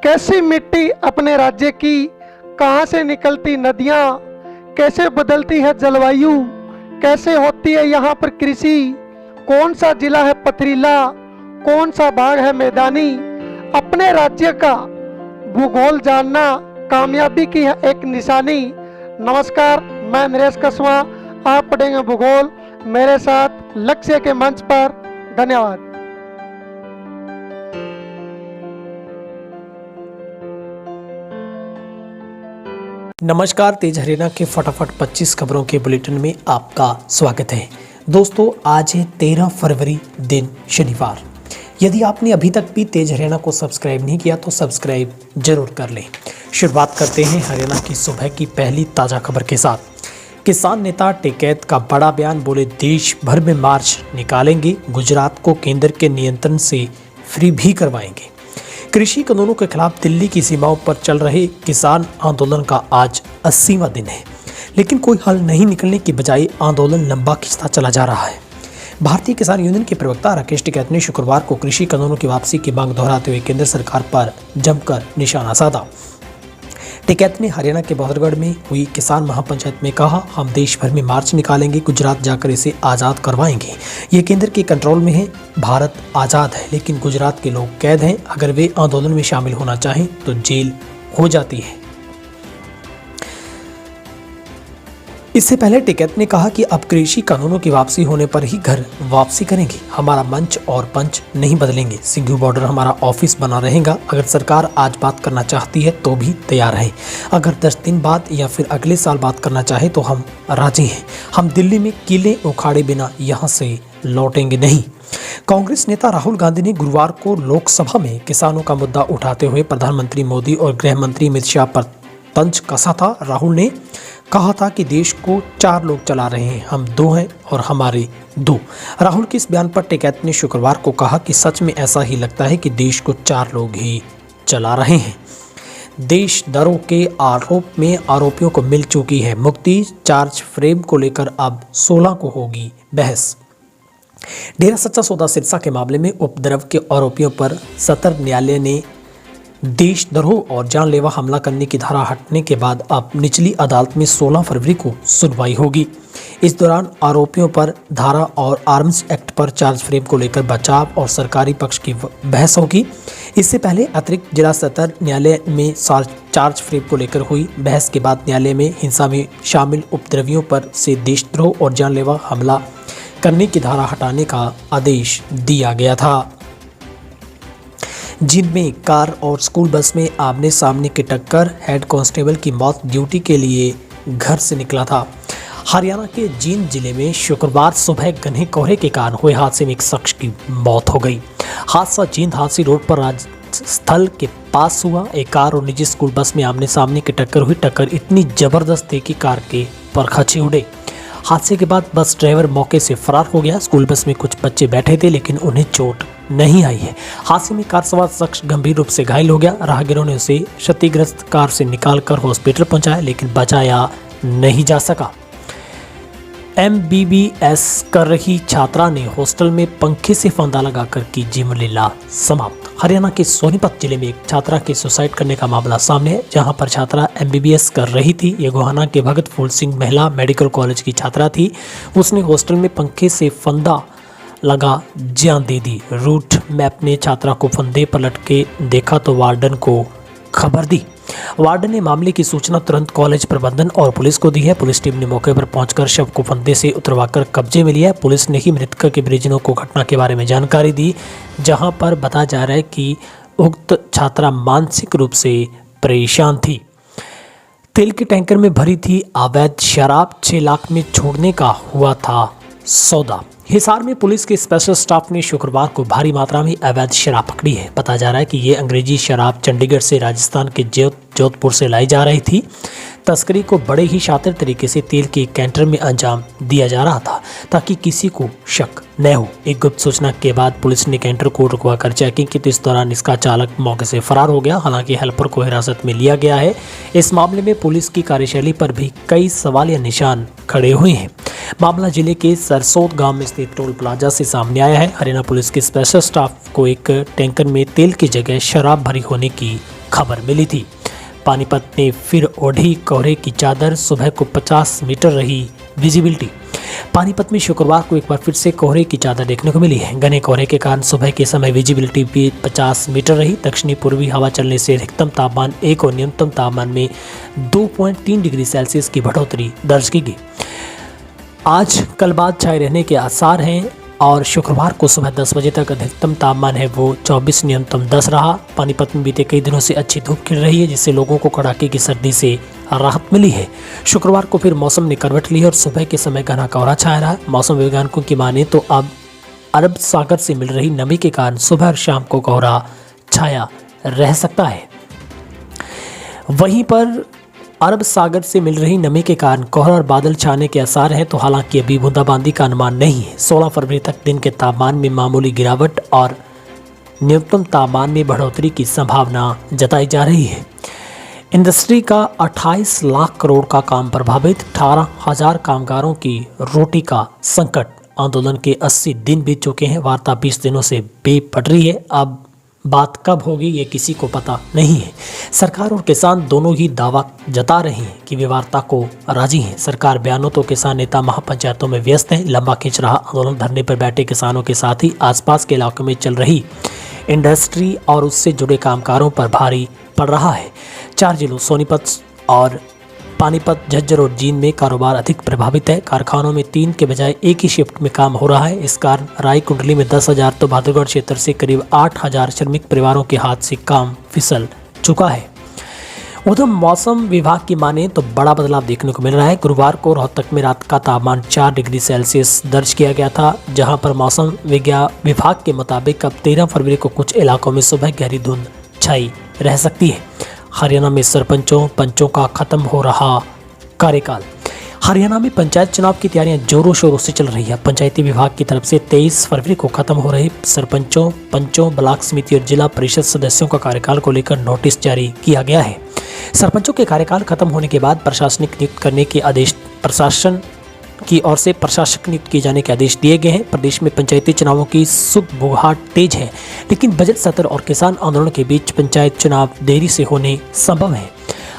कैसी मिट्टी अपने राज्य की, कहाँ से निकलती नदियाँ, कैसे बदलती है जलवायु, कैसे होती है यहाँ पर कृषि, कौन सा जिला है पथरीला, कौन सा भाग है मैदानी। अपने राज्य का भूगोल जानना कामयाबी की है एक निशानी। नमस्कार, मैं नरेश कसवा, आप पढ़ेंगे भूगोल मेरे साथ लक्ष्य के मंच पर। धन्यवाद। नमस्कार, तेज हरियाणा के फटाफट 25 खबरों के बुलेटिन में आपका स्वागत है। दोस्तों, आज है 13 फरवरी, दिन शनिवार। यदि आपने अभी तक भी तेज हरियाणा को सब्सक्राइब नहीं किया तो सब्सक्राइब जरूर कर लें। शुरुआत करते हैं हरियाणा की सुबह की पहली ताज़ा खबर के साथ। किसान नेता टिकैत का बड़ा बयान, बोले देश भर में मार्च निकालेंगे, गुजरात को केंद्र के नियंत्रण से फ्री भी करवाएंगे। कृषि कानूनों के खिलाफ दिल्ली की सीमाओं पर चल रहे किसान आंदोलन का आज 80वां दिन है, लेकिन कोई हल नहीं निकलने की बजाय आंदोलन लंबा खिंचता चला जा रहा है। भारतीय किसान यूनियन के प्रवक्ता राकेश टिकैत ने शुक्रवार को कृषि कानूनों की वापसी की मांग दोहराते हुए केंद्र सरकार पर जमकर निशाना साधा। टिकैत ने हरियाणा के बहरगढ़ में हुई किसान महापंचायत में कहा, हम देश भर में मार्च निकालेंगे, गुजरात जाकर इसे आज़ाद करवाएंगे। ये केंद्र के कंट्रोल में है, भारत आज़ाद है, लेकिन गुजरात के लोग कैद हैं। अगर वे आंदोलन में शामिल होना चाहें तो जेल हो जाती है। इससे पहले टिकैत ने कहा कि अब कृषि कानूनों की वापसी होने पर ही घर वापसी करेंगे। हमारा मंच और पंच नहीं बदलेंगे। सिंघू बॉर्डर हमारा ऑफिस बना रहेगा। अगर सरकार आज बात करना चाहती है तो भी तैयार है। अगर 10 दिन बाद या फिर अगले साल बात करना चाहे तो हम राजी हैं। हम दिल्ली में किले उखाड़े बिना यहाँ से लौटेंगे नहीं। कांग्रेस नेता राहुल गांधी ने गुरुवार को लोकसभा में किसानों का मुद्दा उठाते हुए प्रधानमंत्री मोदी और गृह मंत्री अमित शाह पर तंज कसा था। राहुल ने कहा था कि देश को 4 लोग चला रहे हैं, हम 2 हैं और हमारे 2। राहुल के इस बयान पर टिकैत ने शुक्रवार को कहा कि सच में ऐसा ही लगता है कि देश को 4 लोग ही चला रहे हैं। देश दरों के आरोप में आरोपियों को मिल चुकी है मुक्ति। चार्ज फ्रेम को लेकर अब 16 को होगी बहस। डेरा सच्चा सौदा सिरसा के मामले में उपद्रव के आरोपियों पर सत्र न्यायालय ने देशद्रोह और जानलेवा हमला करने की धारा हटने के बाद अब निचली अदालत में 16 फरवरी को सुनवाई होगी। इस दौरान आरोपियों पर धारा और आर्म्स एक्ट पर चार्ज फ्रेम को लेकर बचाव और सरकारी पक्ष की बहस होगी। इससे पहले अतिरिक्त जिला सत्र न्यायालय में चार्ज फ्रेम को लेकर हुई बहस के बाद न्यायालय में हिंसा में शामिल उपद्रवियों पर से देशद्रोह और जानलेवा हमला करने की धारा हटाने का आदेश दिया गया था। जिनमें कार और स्कूल बस में आमने सामने की टक्कर, हेड कांस्टेबल की मौत ड्यूटी के लिए घर से निकला था। हरियाणा के जींद जिले में शुक्रवार सुबह घने कोहरे के कारण हुए हादसे में एक शख्स की मौत हो गई। हादसा जींद हादसी रोड पर राजस्थल के पास हुआ। एक कार और निजी स्कूल बस में आमने सामने की टक्कर हुई। टक्कर इतनी जबरदस्त थी कि कार के परखचे उड़े। हादसे के बाद बस ड्राइवर मौके से फरार हो गया। स्कूल बस में कुछ बच्चे बैठे थे लेकिन उन्हें चोट नहीं आई है। हादसे में कार सवार शख्स गंभीर रूप से घायल हो गया। राहगीरों ने उसे क्षतिग्रस्त कार से निकालकर हॉस्पिटल पहुंचाया लेकिन बचाया नहीं जा सका। MBBS कर रही छात्रा ने हॉस्टल में पंखे से फंदा लगाकर की जीवन लीला समाप्त। हरियाणा के सोनीपत जिले में एक छात्रा के सुसाइड करने का मामला सामने है, जहां पर छात्रा MBBS कर रही थी। ये गोहाना के भगत फूल सिंह महिला मेडिकल कॉलेज की छात्रा थी। उसने हॉस्टल में पंखे से फंदा लगा जान दे दी। रूट मैप ने छात्रा को फंदे पर लटके देखा तो वार्डन को खबर दी। वार्डन ने मामले की सूचना तुरंत कॉलेज प्रबंधन और पुलिस को दी है। पुलिस टीम ने मौके पर पहुंचकर शव को फंदे से उतरवाकर कब्जे में लिया है। पुलिस ने ही मृतक के परिजनों को घटना के बारे में जानकारी दी, जहां पर बताया जा रहा है कि उक्त छात्रा मानसिक रूप से परेशान थी। तेल के टैंकर में भरी थी अवैध शराब, 6 लाख में छोड़ने का हुआ था सौदा। हिसार में पुलिस के स्पेशल स्टाफ ने शुक्रवार को भारी मात्रा में अवैध शराब पकड़ी है। बताया जा रहा है कि ये अंग्रेजी शराब चंडीगढ़ से राजस्थान के जोधपुर से लाई जा रही थी। तस्करी को बड़े ही शातिर तरीके से तेल के कैंटर में अंजाम दिया जा रहा था ताकि किसी को शक न हो। एक गुप्त सूचना के बाद पुलिस ने कैंटर को रुकवाकर चेकिंग की तो इस दौरान इसका चालक मौके से फरार हो गया। हालांकि हेल्पर को हिरासत में लिया गया है। इस मामले में पुलिस की कार्यशैली पर भी कई सवालिया निशान खड़े हुए हैं। मामला जिले के सरसोद गांव में स्थित टोल प्लाजा से सामने आया है। हरियाणा पुलिस के स्पेशल स्टाफ को एक टैंकर में तेल की जगह शराब भरी होने की खबर मिली थी। पानीपत में फिर ओढ़ी कोहरे की चादर, सुबह को 50 मीटर रही विजिबिलिटी। पानीपत में शुक्रवार को एक बार फिर से कोहरे की चादर देखने को मिली है। घने कोहरे के कारण सुबह के समय विजिबिलिटी भी 50 मीटर रही। दक्षिणी पूर्वी हवा चलने से अधिकतम तापमान 1 और न्यूनतम तापमान में 2.3 डिग्री सेल्सियस की बढ़ोतरी दर्ज की गई। आज कल बाद छाए रहने के आसार हैं और शुक्रवार को सुबह 10 बजे तक अधिकतम तापमान है वो 24, न्यूनतम 10 रहा। पानीपत में बीते कई दिनों से अच्छी धूप खिल रही है, जिससे लोगों को कड़ाके की सर्दी से राहत मिली है। शुक्रवार को फिर मौसम ने करवट ली और सुबह के समय घना कोहरा छाया रहा। मौसम वैज्ञानिकों की माने तो अब अरब सागर से मिल रही नमी के कारण सुबह और शाम को कोहरा छाया रह सकता है। वहीं पर अरब सागर से मिल रही नमी के कारण कोहरा और बादल छाने के आसार हैं, तो हालांकि अभी बूंदाबांदी का अनुमान नहीं है। 16 फरवरी तक दिन के तापमान में मामूली गिरावट और न्यूनतम तापमान में बढ़ोतरी की संभावना जताई जा रही है। इंडस्ट्री का 28 लाख करोड़ का काम प्रभावित, 18,000 कामगारों की रोटी का संकट। आंदोलन के 80 दिन बीत चुके हैं, वार्ता 20 दिनों से बेपट रही है। अब बात कब होगी ये किसी को पता नहीं है। सरकार और किसान दोनों ही दावा जता रहे हैं कि वे वार्ता को राजी हैं। सरकार बयानों तो किसान नेता महापंचायतों में व्यस्त हैं। लंबा खिंच रहा आंदोलन धरने पर बैठे किसानों के साथ ही आसपास के इलाकों में चल रही इंडस्ट्री और उससे जुड़े कामगारों पर भारी पड़ रहा है। 4 जिलों सोनीपत और पानीपत, झज्जर और जींद में कारोबार अधिक प्रभावित है। कारखानों में 3 के बजाय एक ही शिफ्ट में काम हो रहा है। इस कारण राय कुंडली में 10,000 तो बहादुरगढ़ क्षेत्र से करीब 8,000 श्रमिक परिवारों के हाथ से काम फिसल चुका है। उधर मौसम विभाग की माने तो बड़ा बदलाव देखने को मिल रहा है। गुरुवार को रोहतक में रात का तापमान 4 डिग्री सेल्सियस दर्ज किया गया था, जहां पर मौसम विज्ञान विभाग के मुताबिक अब 13 फरवरी को कुछ इलाकों में सुबह गहरी धुंध छाई रह सकती है। हरियाणा में पंचों का खत्म हो रहा कार्यकाल। हरियाणा में पंचायत चुनाव की तैयारियां जोरों शोरों से चल रही है। पंचायती विभाग की तरफ से 23 फरवरी को खत्म हो रहे पंचों, ब्लॉक समिति और जिला परिषद सदस्यों का कार्यकाल को लेकर नोटिस जारी किया गया है। सरपंचों के कार्यकाल खत्म होने के बाद प्रशासनिक नियुक्त करने के आदेश प्रशासन की ओर से प्रशासक नियुक्त किए जाने के आदेश दिए गए हैं। प्रदेश में पंचायती चुनावों की सुगबुगाहट तेज है, लेकिन बजट सत्र और किसान आंदोलन के बीच पंचायत चुनाव देरी से होने संभव है।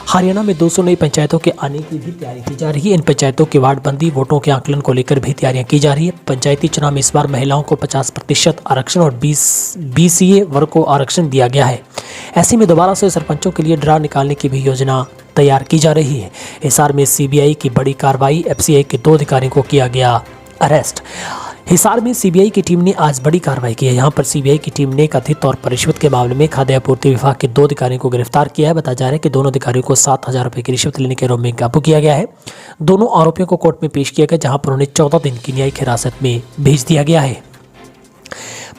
हरियाणा में 200 नई पंचायतों के आने की भी तैयारी की जा रही है। इन पंचायतों की वार्डबंदी, वोटों के आकलन को लेकर भी तैयारियां की जा रही है। पंचायती चुनाव में इस बार महिलाओं को 50% आरक्षण और BCA वर्ग को आरक्षण दिया गया है। ऐसे में दोबारा से सरपंचों के लिए ड्रा निकालने की भी योजना तैयार की जा रही है। हिसार में CBI की बड़ी कार्रवाई, FCI के 2 अधिकारियों को किया गया अरेस्ट। हिसार में CBI की टीम ने आज बड़ी कार्रवाई की है। यहाँ पर CBI की टीम ने कथित और रिश्वत के मामले में खाद्य आपूर्ति विभाग के 2 अधिकारियों को गिरफ्तार किया है। बताया जा रहा है कि दोनों अधिकारियों को 7,000 रुपये की रिश्वत लेने के आरोप में काबू किया गया है। दोनों आरोपियों को कोर्ट में पेश किया गया, जहाँ पर उन्हें 14 दिन की न्यायिक हिरासत में भेज दिया गया है।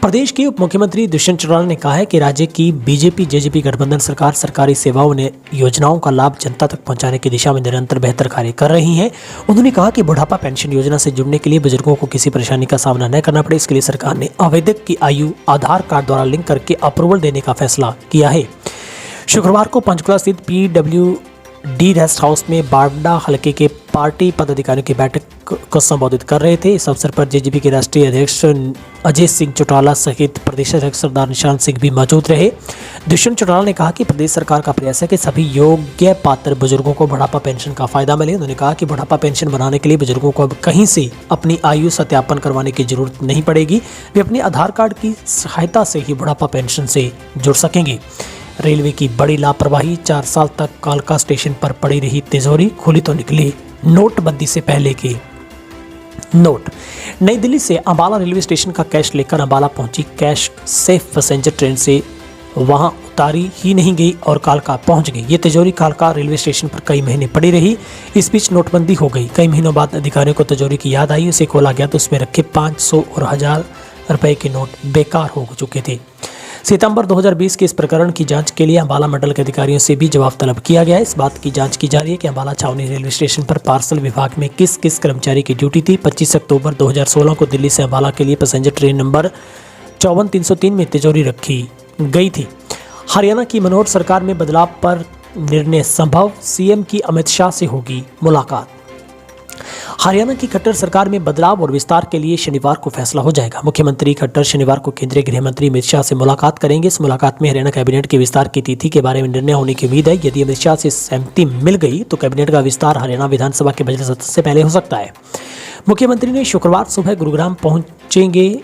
प्रदेश के उप मुख्यमंत्री दुष्यंत चौटाला ने कहा है कि राज्य की BJP-JJP गठबंधन सरकार सरकारी सेवाओं ने योजनाओं का लाभ जनता तक पहुंचाने की दिशा में निरंतर बेहतर कार्य कर रही है। उन्होंने कहा कि बुढ़ापा पेंशन योजना से जुड़ने के लिए बुजुर्गों को किसी परेशानी का सामना न करना पड़े, इसके लिए सरकार ने आवेदक की आयु आधार कार्ड द्वारा लिंक करके अप्रूवल देने का फैसला किया है। शुक्रवार को पंचकुला स्थित PWD रेस्ट हाउस में बांडा हलके के पार्टी पदाधिकारियों की बैठक को संबोधित कर रहे थे। इस अवसर पर JJP के राष्ट्रीय अध्यक्ष अजय सिंह चौटाला सहित प्रदेश अध्यक्ष सरदार निशान सिंह भी मौजूद रहे। दुष्यंत चौटाला ने कहा कि प्रदेश सरकार का प्रयास है कि सभी योग्य पात्र बुजुर्गों को बुढ़ापा पेंशन का फायदा मिले। उन्होंने कहा कि बुढ़ापा पेंशन बनाने के लिए बुजुर्गों को अब कहीं से अपनी आयु सत्यापन करवाने की जरूरत नहीं पड़ेगी। वे अपने आधार कार्ड की सहायता से ही बुढ़ापा पेंशन से जुड़ सकेंगे। रेलवे की बड़ी लापरवाही, 4 साल तक कालका स्टेशन पर पड़ी रही तिजोरी, खुली तो निकली नोटबंदी से पहले के नोट। नई दिल्ली से अंबाला रेलवे स्टेशन का कैश लेकर अंबाला पहुंची कैश सेफ पैसेंजर ट्रेन से वहां उतारी ही नहीं गई और कालका पहुंच गई। ये तिजोरी कालका रेलवे स्टेशन पर कई महीने पड़ी रही। इस बीच नोटबंदी हो गई। कई महीनों बाद अधिकारियों को तिजोरी की याद आई, उसे खोला गया तो उसमें रखे 500 और 1000 रुपए के नोट बेकार हो चुके थे। सितंबर 2020 के इस प्रकरण की जांच के लिए अंबाला मंडल के अधिकारियों से भी जवाब तलब किया गया है। इस बात की जांच की जा रही है कि अंबाला छावनी रेलवे स्टेशन पर पार्सल विभाग में किस किस कर्मचारी की ड्यूटी थी। 25 अक्टूबर 2016 को दिल्ली से अंबाला के लिए पैसेंजर ट्रेन नंबर 54303 में तिजोरी रखी गई थी। हरियाणा की मनोहर सरकार में बदलाव पर निर्णय संभव, CM की अमित शाह से होगी मुलाकात। हरियाणा की खट्टर सरकार में बदलाव और विस्तार के लिए शनिवार को फैसला हो जाएगा। मुख्यमंत्री खट्टर शनिवार को केंद्रीय गृह मंत्री अमित शाह से मुलाकात करेंगे। इस मुलाकात में हरियाणा कैबिनेट के विस्तार की तिथि के बारे में निर्णय होने की उम्मीद है। यदि अमित शाह से सहमति मिल गई तो कैबिनेट का विस्तार हरियाणा विधानसभा के बजट सत्र से पहले हो सकता है। मुख्यमंत्री ने शुक्रवार सुबह गुरुग्राम पहुंचे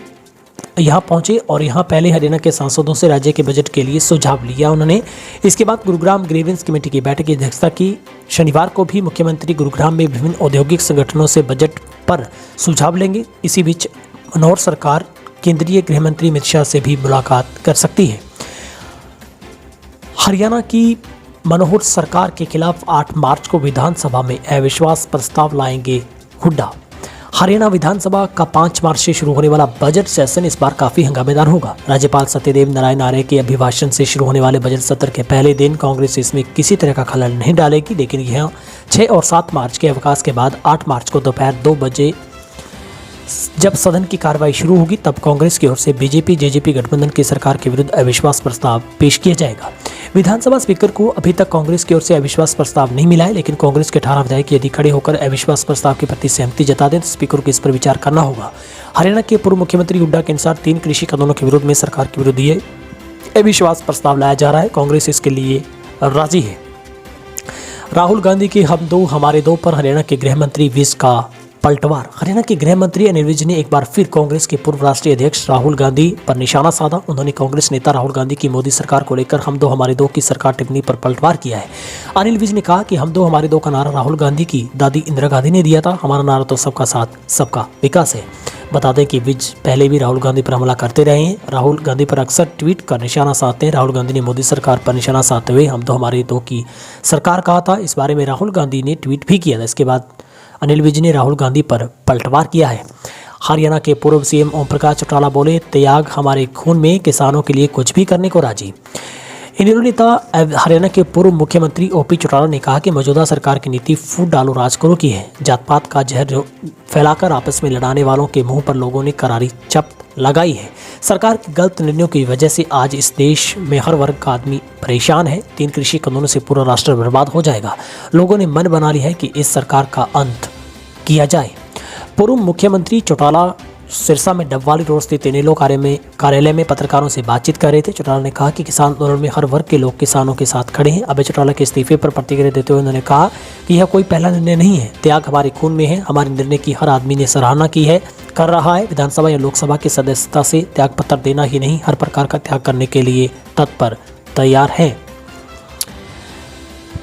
और यहां पहले हरियाणा के सांसदों से राज्य के बजट के लिए सुझाव लिया उन्होंने। इसके बाद गुरुग्राम ग्रीवेंस कमेटी की बैठक की अध्यक्षता की। शनिवार को भी मुख्यमंत्री गुरुग्राम में विभिन्न औद्योगिक संगठनों से बजट पर सुझाव लेंगे। इसी बीच मनोहर सरकार केंद्रीय गृह मंत्री अमित शाह से भी मुलाकात कर सकती है। हरियाणा की मनोहर सरकार के खिलाफ 8 मार्च को विधानसभा में अविश्वास प्रस्ताव लाएंगे हुड्डा। हरियाणा विधानसभा का 5 मार्च से शुरू होने वाला बजट सेशन इस बार काफी हंगामेदार होगा। राज्यपाल सत्यदेव नारायण आर्य के अभिभाषण से शुरू होने वाले बजट सत्र के पहले दिन कांग्रेस इसमें किसी तरह का खलल नहीं डालेगी, लेकिन यह 6 और 7 मार्च के अवकाश के बाद 8 मार्च को दोपहर 2 बजे जब सदन की कार्रवाई शुरू होगी तब कांग्रेस की ओर से बीजेपी जेजेपी गठबंधन की सरकार के विरुद्ध अविश्वास प्रस्ताव पेश किया जाएगा। विधानसभा स्पीकर को अभी तक कांग्रेस की ओर से अविश्वास प्रस्ताव नहीं मिला है, लेकिन कांग्रेस के 18 विधायक यदि खड़े होकर अविश्वास प्रस्ताव के प्रति सहमति जता दें तो स्पीकर को इस पर विचार करना होगा। हरियाणा के पूर्व मुख्यमंत्री हुड्डा के अनुसार 3 कृषि कानूनों के विरोध में सरकार के विरुद्ध ये अविश्वास प्रस्ताव लाया जा रहा है। कांग्रेस इसके लिए राजी है। राहुल गांधी के हम दो हमारे दो पर हरियाणा के गृह मंत्री विज का पलटवार। हरियाणा के गृह मंत्री अनिल विज ने एक बार फिर कांग्रेस के पूर्व राष्ट्रीय अध्यक्ष राहुल गांधी पर निशाना साधा। उन्होंने कांग्रेस नेता राहुल गांधी की मोदी सरकार को लेकर हम दो हमारे दो की सरकार टिप्पणी पर पलटवार किया है। अनिल विज ने कहा कि हम दो हमारे दो का नारा राहुल गांधी की दादी इंदिरा गांधी ने दिया था। हमारा नारा तो सबका साथ सबका विकास है। बता दें कि विज पहले भी राहुल गांधी पर हमला करते रहे हैं। राहुल गांधी पर अक्सर ट्वीट कर निशाना साधते हैं। राहुल गांधी ने मोदी सरकार पर निशाना साधते हुए हम दो हमारे दो की सरकार कहा था। इस बारे में राहुल गांधी ने ट्वीट भी किया था। इसके बाद अनिल विज ने राहुल गांधी पर पलटवार किया है। हरियाणा के पूर्व सीएम ओम प्रकाश चौटाला बोले, त्याग हमारे खून में, किसानों के लिए कुछ भी करने को राजी। इंडियन नेता हरियाणा के पूर्व मुख्यमंत्री ओपी चौटाला ने कहा कि मौजूदा सरकार की नीति फूट डालो राज करो की है। जात पात का जहर फैलाकर आपस में लड़ाने वालों के मुंह पर लोगों ने करारी चपत लगाई है। सरकार के गलत निर्णयों की वजह से आज इस देश में हर वर्ग का आदमी परेशान है। 3 कृषि कानूनों से पूरा राष्ट्र बर्बाद हो जाएगा। लोगों ने मन बना लिया है कि इस सरकार का अंत किया जाए। पूर्व मुख्यमंत्री चौटाला सिरसा में डबवाली रोड स्थित इनेलो कार्यालय में पत्रकारों से बातचीत कर रहे थे। चौटाला ने कहा कि किसान आंदोलन में हर वर्ग के लोग किसानों के साथ खड़े हैं। अभय चौटाला के इस्तीफे पर प्रतिक्रिया देते हुए उन्होंने कहा कि यह कोई पहला निर्णय नहीं है। त्याग हमारे खून में है। हमारे निर्णय की हर आदमी ने सराहना की है, कर रहा है। विधानसभा या लोकसभा की सदस्यता से त्याग पत्र देना ही नहीं, हर प्रकार का त्याग करने के लिए तत्पर तैयार है।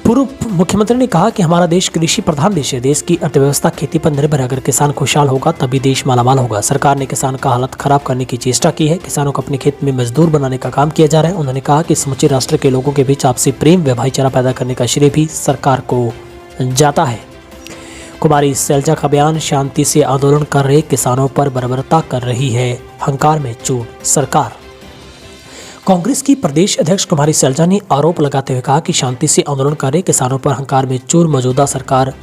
पूर्व मुख्यमंत्री ने कहा कि हमारा देश कृषि प्रधान देश है। देश की अर्थव्यवस्था खेती पर निर्भर है। अगर किसान खुशहाल होगा तभी देश मालामाल होगा। सरकार ने किसान का हालत खराब करने की चेष्टा की है। किसानों को अपने खेत में मजदूर बनाने का काम किया जा रहा है। उन्होंने कहा कि समूचे राष्ट्र के लोगों के बीच आपसी प्रेम व भाईचारा पैदा करने का श्रेय भी सरकार को जाता है। कुमारी सैलजा का बयान, शांति से आंदोलन कर रहे किसानों पर बर्बरता कर रही है हंकार में चूर सरकार। कांग्रेस की प्रदेश अध्यक्ष कुमारी सैलजा ने आरोप लगाते हुए कहा कि शांति से आंदोलन कर रहे किसानों पर हंकार में चूर मौजूदा सरकार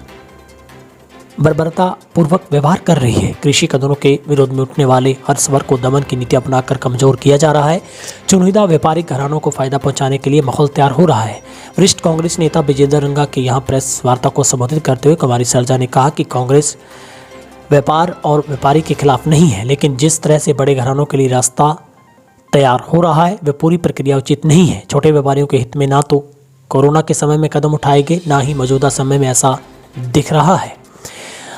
बर्बरता पूर्वक व्यवहार कर रही है। कृषि कानूनों के विरोध में उठने वाले हर वर्ग को दमन की नीति अपनाकर कमजोर किया जा रहा है। चुनिंदा व्यापारिक घरानों को फायदा पहुंचाने के लिए माहौल तैयार हो रहा है। वरिष्ठ कांग्रेस नेता विजेंद्र रंगा के यहाँ प्रेस वार्ता को संबोधित करते हुए कुमारी सैलजा ने कहा कि कांग्रेस व्यापार और व्यापारी के खिलाफ नहीं है, लेकिन जिस तरह से बड़े घरानों के लिए रास्ता तैयार हो रहा है वह पूरी प्रक्रिया उचित नहीं है। छोटे व्यापारियों के हित में ना तो कोरोना के समय में कदम उठाए गए, ना ही मौजूदा समय में ऐसा दिख रहा है।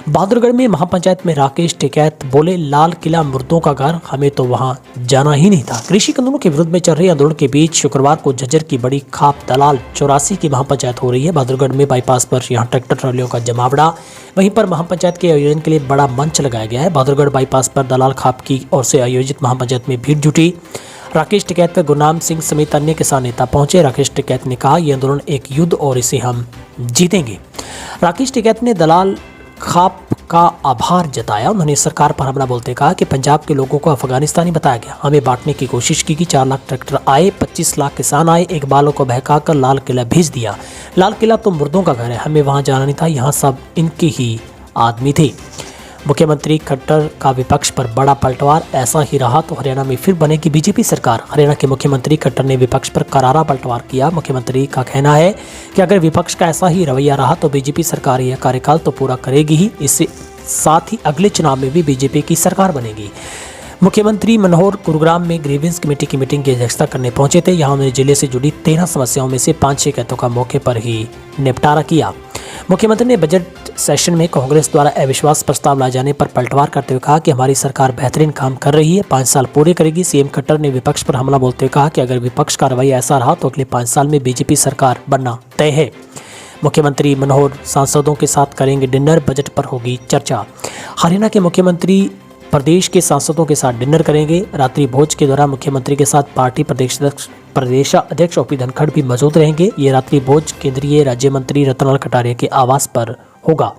बहादुरगढ़ में महापंचायत में राकेश टिकैत बोले, लाल किला मुर्दों का घर, हमें तो वहां जाना ही नहीं था। कृषि कानूनों के विरुद्ध में चल रहे आंदोलन के बीच शुक्रवार को झज्जर की बड़ी खाप दलाल 84 की महापंचायत हो रही है। बहादुरगढ़ में बाईपास पर यहां ट्रैक्टर ट्रॉलियों का जमावड़ा, वहीं पर महापंचायत के आयोजन के लिए बड़ा मंच लगाया गया है। बहादुरगढ़ बाईपास पर दलाल खाप की ओर से आयोजित महापंचायत में भीड़ जुटी। राकेश टिकैत पर गुरनाम सिंह समेत अन्य किसान नेता पहुंचे। राकेश टिकैत ने कहा, यह आंदोलन एक युद्ध और इसे हम जीतेंगे। राकेश टिकैत ने दलाल खाप का आभार जताया। उन्होंने सरकार पर हमला बोलते कहा कि पंजाब के लोगों को अफगानिस्तानी बताया गया, हमें बांटने की कोशिश की। 4 लाख ट्रैक्टर आए, 25 लाख किसान आए, एक बालों को बहकाकर लाल किला भेज दिया। लाल किला तो मुर्दों का घर है, हमें वहां जाना नहीं था, यहाँ सब इनके ही आदमी थे। मुख्यमंत्री खट्टर का विपक्ष पर बड़ा पलटवार, ऐसा ही रहा तो हरियाणा में फिर बनेगी बीजेपी सरकार। हरियाणा के मुख्यमंत्री खट्टर ने विपक्ष पर करारा पलटवार किया। मुख्यमंत्री का कहना है कि अगर विपक्ष का ऐसा ही रवैया रहा तो बीजेपी सरकार यह कार्यकाल तो पूरा करेगी ही, इससे साथ ही अगले चुनाव में भी बीजेपी की सरकार बनेगी। मुख्यमंत्री मनोहर गुरुग्राम में ग्रीवेंस कमेटी की मीटिंग की अध्यक्षता करने पहुंचे थे। यहां उन्होंने जिले से जुड़ी 13 समस्याओं में से 5 शिकायतों का मौके पर ही निपटारा किया। मुख्यमंत्री ने बजट सेशन में कांग्रेस द्वारा अविश्वास प्रस्ताव लाए जाने पर पलटवार करते हुए कहा कि हमारी सरकार बेहतरीन काम कर रही है, 5 साल पूरे करेगी। सीएम खट्टर ने विपक्ष पर हमला बोलते हुए कहा कि अगर विपक्ष का रवैया ऐसा रहा तो अगले 5 साल में बीजेपी सरकार बनना तय है। मुख्यमंत्री मनोहर सांसदों के साथ करेंगे डिनर, बजट पर होगी चर्चा। हरियाणा के मुख्यमंत्री प्रदेश के सांसदों के साथ डिनर करेंगे। रात्रि भोज के दौरान मुख्यमंत्री के साथ पार्टी प्रदेशाध्यक्ष ओपी धनखड़ भी मौजूद रहेंगे। ये रात्रि भोज केंद्रीय राज्य मंत्री रतनलाल कटारिया के आवास पर होगा।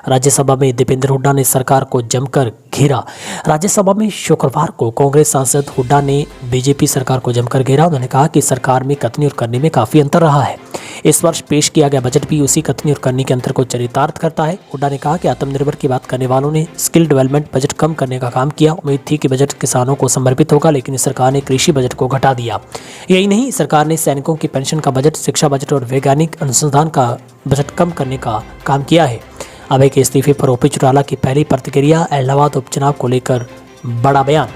राज्यसभा में दीपेंद्र हुड्डा ने सरकार को जमकर घेरा। राज्यसभा में शुक्रवार को कांग्रेस सांसद हुड्डा ने बीजेपी सरकार को जमकर घेरा। उन्होंने कहा कि सरकार में कथनी और करने में काफी अंतर रहा है। इस वर्ष पेश किया गया बजट भी उसी कथनी और करने के अंतर को चरितार्थ करता है। हुड्डा ने कहा कि आत्मनिर्भर की बात करने वालों ने स्किल डेवलपमेंट बजट कम करने का काम किया। उम्मीद थी कि बजट किसानों को समर्पित होगा, लेकिन इस सरकार ने कृषि बजट को घटा दिया। यही नहीं, सरकार ने सैनिकों की पेंशन का बजट, शिक्षा बजट और वैज्ञानिक अनुसंधान का बजट कम करने का काम किया है। अभय के इस्तीफे पर ओपी चौटाला की पहली प्रतिक्रिया। इलाहाबाद उपचुनाव को लेकर बड़ा बयान।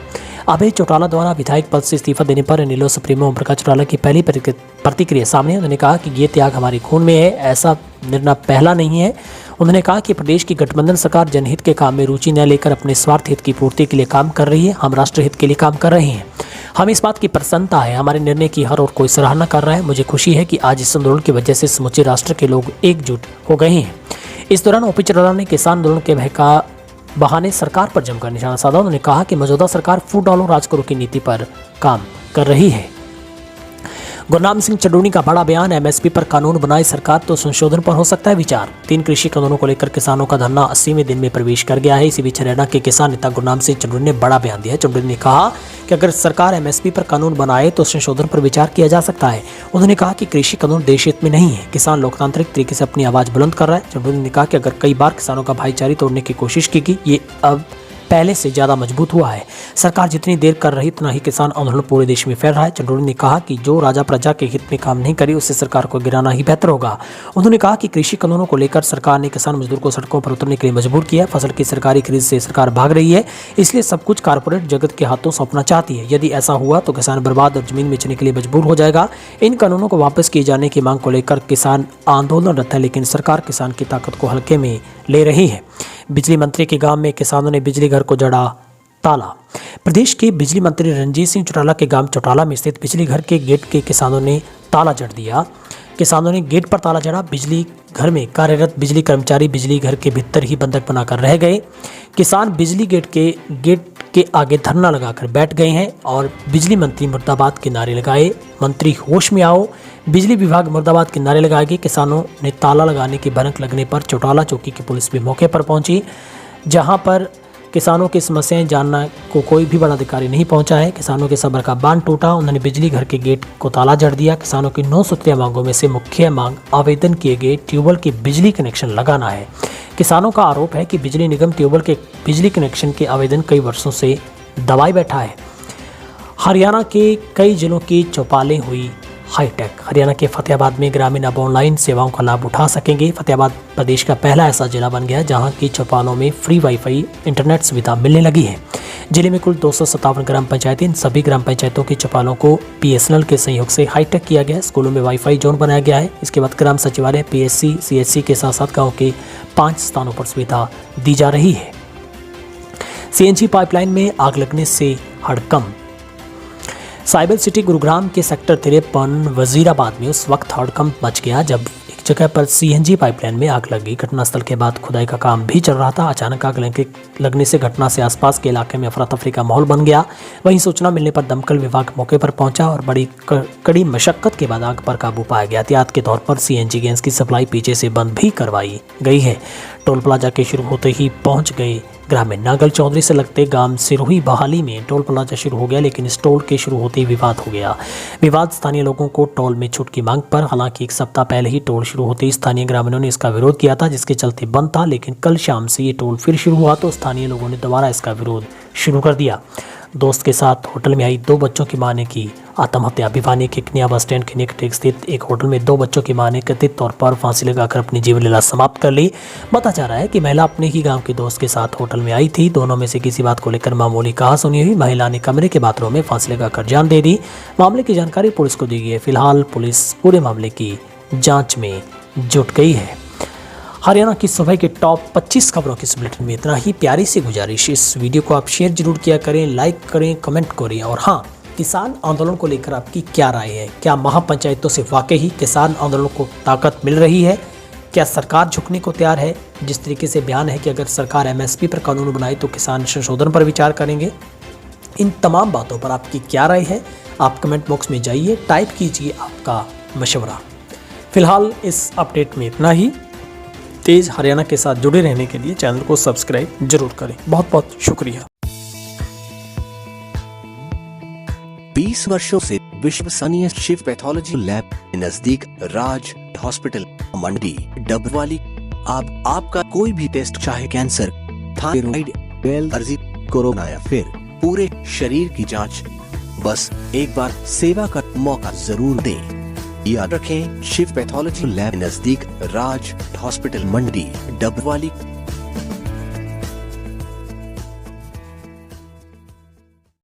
अभय चौटाला द्वारा विधायक पद से इस्तीफा देने पर इनेलो सुप्रीमो ओम प्रकाश चौटाला की पहली प्रतिक्रिया सामने। उन्होंने कहा कि ये त्याग हमारे खून में है, ऐसा निर्णय पहला नहीं है। उन्होंने कहा कि प्रदेश की गठबंधन सरकार जनहित के काम में रुचि न लेकर अपने स्वार्थ हित की पूर्ति के लिए काम कर रही है। हम राष्ट्रहित के लिए काम कर रहे हैं। हमें इस बात की प्रसन्नता है, हमारे निर्णय की हर और कोई सराहना कर रहा है। मुझे खुशी है कि आज इस आंदोलन की वजह से समूचे राष्ट्र के लोग एकजुट हो गए हैं। इस दौरान ओपी चौटाला ने किसान आंदोलन के भय का बहाने सरकार पर जमकर निशाना साधा। उन्होंने कहा कि मौजूदा सरकार फूट डालो राज करो की नीति पर काम कर रही है। गुरनाम सिंह चंडूनी का बड़ा बयान। एमएसपी पर कानून बनाए सरकार तो संशोधन पर हो सकता है विचार। 3 कृषि कानूनों को लेकर किसानों का धरना 80वें दिन में प्रवेश कर गया है। इसी बीच हरियाणा के किसान नेता गुरनाम सिंह चंडूनी ने बड़ा बयान दिया। चंडूनी ने कहा कि अगर सरकार एमएसपी पर कानून बनाए तो संशोधन पर विचार किया जा सकता है। उन्होंने कहा कि कृषि कानून देश हित में नहीं है। किसान लोकतांत्रिक तरीके से अपनी आवाज बुलंद कर रहा है। चंडूनी ने कहा कि अगर कई बार किसानों का भाईचारा तोड़ने की कोशिश की गई, ये अब पहले से ज्यादा मजबूत हुआ है। सरकार जितनी देर कर रही उतना ही किसान आंदोलन पूरे देश में फैल रहा है। चंडोली ने कहा कि जो राजा प्रजा के हित में काम नहीं करे उससे सरकार को गिराना ही बेहतर होगा। उन्होंने कहा कि कृषि कानूनों को लेकर सरकार ने किसान मजदूर को सड़कों पर उतरने के लिए मजबूर किया। फसल की सरकारी खरीद से सरकार भाग रही है, इसलिए सब कुछ कारपोरेट जगत के हाथों सौंपना चाहती है। यदि ऐसा हुआ तो किसान बर्बाद और जमीन बेचने के लिए मजबूर हो जाएगा। इन कानूनों को वापस किए जाने की मांग को लेकर किसान आंदोलनरत है, लेकिन सरकार किसान की ताकत को हल्के में ले रही है। बिजली मंत्री के गांव में किसानों ने बिजली घर को जड़ा ताला। प्रदेश के बिजली मंत्री रणजीत सिंह चौटाला के गांव चौटाला में स्थित बिजली घर के गेट के किसानों ने ताला जड़ दिया। किसानों ने गेट पर ताला जड़ा। बिजली घर में कार्यरत बिजली कर्मचारी बिजली घर के भीतर ही बंधक बनाकर रह गए। किसान बिजली गेट के आगे धरना लगाकर बैठ गए हैं और बिजली मंत्री मुर्दाबाद के नारे लगाए। मंत्री होश में आओ, बिजली विभाग मुर्दाबाद के नारे लगाए गए। किसानों ने ताला लगाने की भनक लगने पर चौटाला चौकी की पुलिस भी मौके पर पहुंची, जहां पर किसानों की समस्याएं जानने को कोई भी बड़ा अधिकारी नहीं पहुंचा है। किसानों के सब्र का बांध टूटा। उन्होंने बिजली घर के गेट को ताला जड़ दिया। किसानों की 9 सूत्रीय मांगों में से मुख्य मांग आवेदन किए गए ट्यूबवेल के बिजली कनेक्शन लगाना है। किसानों का आरोप है कि बिजली निगम ट्यूबवेल के बिजली कनेक्शन के आवेदन कई वर्षों से दबाए बैठा है। हरियाणा के कई जिलों की चौपालें हुई हाईटेक। हरियाणा के फतेहाबाद में ग्रामीण अब ऑनलाइन सेवाओं का लाभ उठा सकेंगे। फतेहाबाद प्रदेश का पहला ऐसा जिला बन गया जहां की चौपालों में फ्री वाईफाई इंटरनेट सुविधा मिलने लगी है। जिले में कुल 257 ग्राम पंचायतें, इन सभी ग्राम पंचायतों की चौपालों को बीएसएनएल के सहयोग से हाईटेक किया गया है। स्कूलों में वाईफाई जोन बनाया गया है। इसके बाद ग्राम सचिवालय, पीएससी, सीएचसी के साथ साथ गाँव के 5 स्थानों पर सुविधा दी जा रही है। सीएनजी पाइपलाइन में आग लगने से हड़कंप। साइबर सिटी गुरुग्राम के सेक्टर 53 वजीराबाद में उस वक्त हड़कंप मच गया जब एक जगह पर सीएनजी पाइपलाइन में आग लगी। घटनास्थल के बाद खुदाई का काम भी चल रहा था। अचानक आग लगने से घटना से आसपास के इलाके में अफरा तफरी का माहौल बन गया। वहीं सूचना मिलने पर दमकल विभाग मौके पर पहुंचा और बड़ी कड़ी मशक्कत के बाद आग पर काबू पाया गया। एहतियात के तौर पर सीएनजी गैस की सप्लाई पीछे से बंद भी करवाई गई है। टोल प्लाजा के शुरू होते ही पहुंच गए ग्रामीण। नागल चौधरी से लगते गांव सिरोही बहाली में टोल प्लाजा शुरू हो गया, लेकिन इस टोल के शुरू होते ही विवाद हो गया। विवाद स्थानीय लोगों को टोल में छूट की मांग पर। हालांकि 1 सप्ताह पहले ही टोल शुरू होते ही स्थानीय ग्रामीणों ने इसका विरोध किया था, जिसके चलते बंद था। लेकिन कल शाम से ये टोल फिर शुरू हुआ तो स्थानीय लोगों ने दोबारा इसका विरोध शुरू कर दिया। दोस्त के साथ होटल में आई 2 बच्चों की मां ने की आत्महत्या। भिवानी के कन्या बस स्टैंड के निकट स्थित एक होटल में 2 बच्चों की मां ने कथित तौर पर फांसी लगाकर अपनी जीवन लीला समाप्त कर ली। बताया जा रहा है कि महिला अपने ही गांव के दोस्त के साथ होटल में आई थी। दोनों में से किसी बात को लेकर मामूली कहासुनी हुई। महिला ने कमरे के बाथरूम में फांसी लगाकर जान दे दी। मामले की जानकारी पुलिस को दी गई है। फिलहाल पुलिस पूरे मामले की जांच में जुट गई है। हरियाणा की सुबह के टॉप 25 खबरों की इस बुलेटिन में इतना ही। प्यारी सी गुजारिश, इस वीडियो को आप शेयर जरूर किया करें, लाइक करें, कमेंट करें। और हाँ, किसान आंदोलन को लेकर आपकी क्या राय है? क्या महापंचायतों से वाकई ही किसान आंदोलन को ताकत मिल रही है? क्या सरकार झुकने को तैयार है? जिस तरीके से बयान है कि अगर सरकार एमएसपी पर कानून बनाए तो किसान संशोधन पर विचार करेंगे। इन तमाम बातों पर आपकी क्या राय है? आप कमेंट बॉक्स में जाइए, टाइप कीजिए आपका मशवरा। फिलहाल इस अपडेट में इतना ही। तेज हरियाणा के साथ जुड़े रहने के लिए चैनल को सब्सक्राइब जरूर करें। बहुत बहुत शुक्रिया। 20 वर्षों से विश्वसनीय शिव पैथोलॉजी लैब नजदीक राज हॉस्पिटल मंडी डबवाली। आपका कोई भी टेस्ट, चाहे कैंसर, थायराइड, एलर्जी, कोरोना या फिर पूरे शरीर की जांच, बस एक बार सेवा का मौका जरूर दें। याद रखें, शिव पैथोलॉजी लैब नजदीक राज हॉस्पिटल मंडी डबवाली।